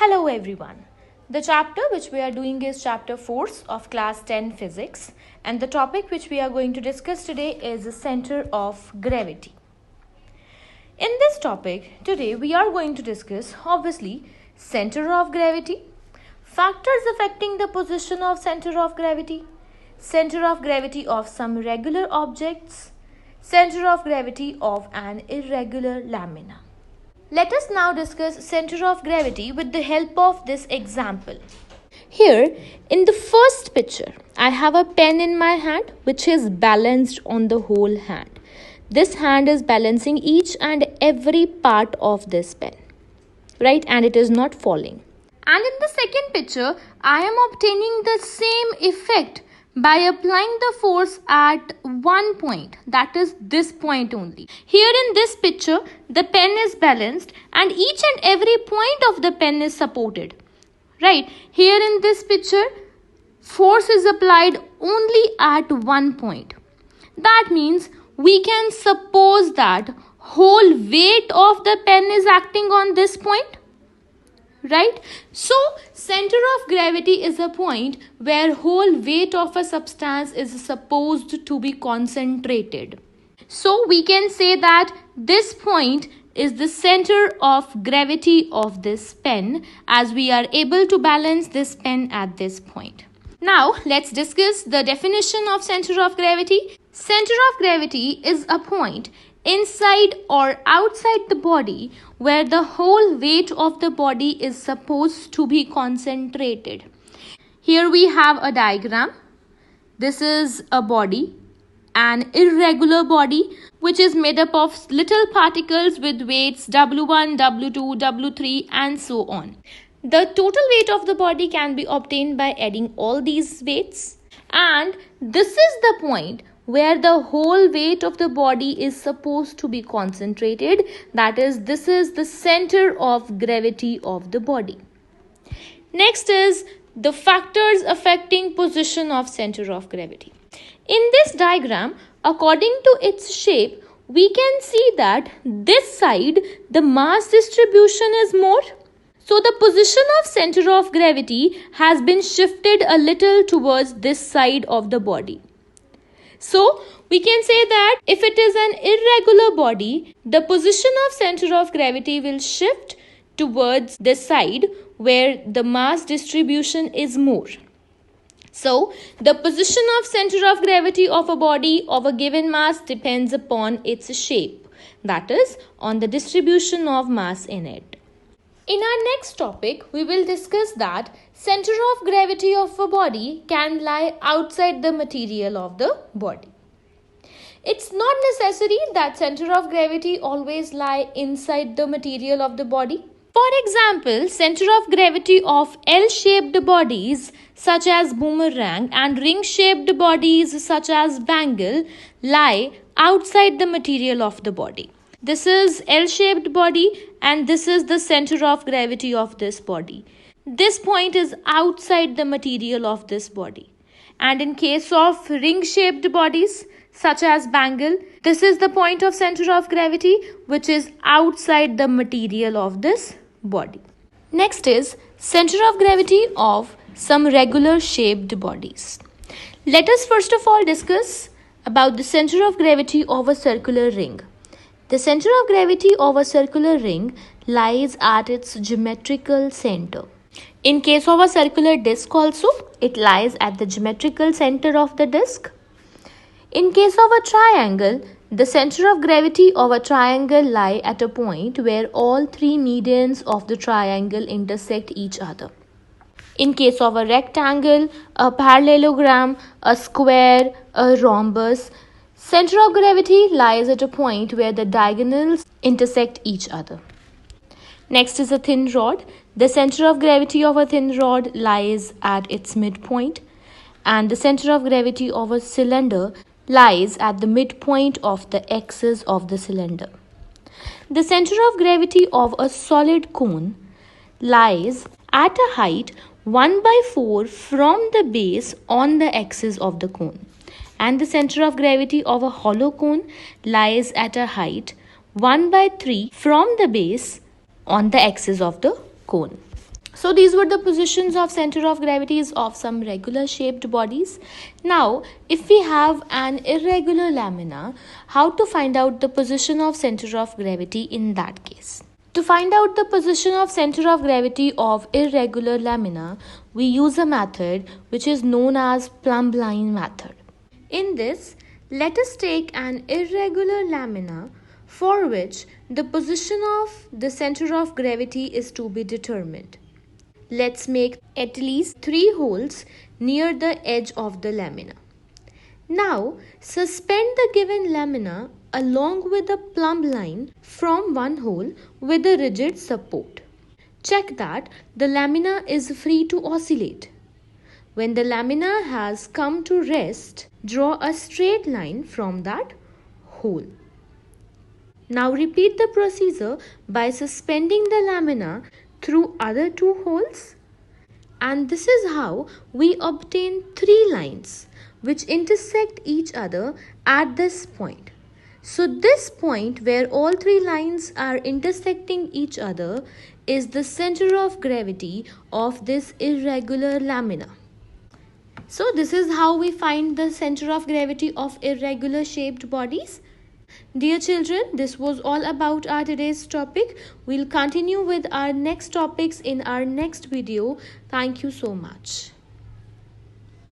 Hello everyone. The chapter which we are doing is chapter 4 of class 10 physics, and the topic which we are going to discuss today is the center of gravity. In this topic today we are going to discuss obviously center of gravity, factors affecting the position of center of gravity of some regular objects, center of gravity of an irregular lamina. Let us now discuss center of gravity with the help of this example. Here in the first picture, I have a pen in my hand which is balanced on the whole hand. This hand is balancing each and every part of this pen, right? And it is not falling. And in the second picture, I am obtaining the same effect by applying the force at one point, that is this point only. Here in this picture, the pen is balanced and each and every point of the pen is supported. Right, here in this picture, force is applied only at one point. That means we can suppose that whole weight of the pen is acting on this point. Right? So, center of gravity is a point where whole weight of a substance is supposed to be concentrated. So, we can say that this point is the center of gravity of this pen, as we are able to balance this pen at this point. Now, let's discuss the definition of center of gravity. Center of gravity is a point inside or outside the body where the whole weight of the body is supposed to be concentrated. Here we have a diagram. This is a body, an irregular body which is made up of little particles with weights W1, W2, W3 and so on. The total weight of the body can be obtained by adding all these weights, and this is the point where the whole weight of the body is supposed to be concentrated. That is, this is the center of gravity of the body. Next is the factors affecting position of center of gravity. In this diagram, according to its shape, we can see that this side the mass distribution is more. So the position of center of gravity has been shifted a little towards this side of the body. So, we can say that if it is an irregular body, the position of center of gravity will shift towards the side where the mass distribution is more. So, the position of center of gravity of a body of a given mass depends upon its shape, that is, on the distribution of mass in it. In our next topic, we will discuss that center of gravity of a body can lie outside the material of the body. It's not necessary that center of gravity always lie inside the material of the body. For example, center of gravity of L-shaped bodies such as boomerang and ring-shaped bodies such as bangle lie outside the material of the body. This is L-shaped body and this is the center of gravity of this body. This point is outside the material of this body. And in case of ring-shaped bodies such as bangle, this is the point of center of gravity which is outside the material of this body. Next is center of gravity of some regular shaped bodies. Let us first of all discuss about the center of gravity of a circular ring. The center of gravity of a circular ring lies at its geometrical center. In case of a circular disc also, it lies at the geometrical center of the disc. In case of a triangle, the center of gravity of a triangle lie at a point where all three medians of the triangle intersect each other. In case of a rectangle, a parallelogram, a square, a rhombus, center of gravity lies at a point where the diagonals intersect each other. Next is a thin rod. The center of gravity of a thin rod lies at its midpoint, and the center of gravity of a cylinder lies at the midpoint of the axis of the cylinder. The center of gravity of a solid cone lies at a height 1/4 from the base on the axis of the cone. And the center of gravity of a hollow cone lies at a height 1/3 from the base on the axis of the cone. So these were the positions of center of gravities of some regular shaped bodies. Now, if we have an irregular lamina, how to find out the position of center of gravity in that case? To find out the position of center of gravity of irregular lamina, we use a method which is known as plumb line method. In this, let us take an irregular lamina for which the position of the center of gravity is to be determined. Let's make at least 3 holes near the edge of the lamina. Now, suspend the given lamina along with a plumb line from one hole with a rigid support. Check that the lamina is free to oscillate. When the lamina has come to rest, draw a straight line from that hole. Now repeat the procedure by suspending the lamina through other 2 holes, and this is how we obtain 3 lines which intersect each other at this point. So this point where all 3 lines are intersecting each other is the center of gravity of this irregular lamina. So this is how we find the center of gravity of irregular shaped bodies. Dear children, this was all about our today's topic. We'll continue with our next topics in our next video. Thank you so much.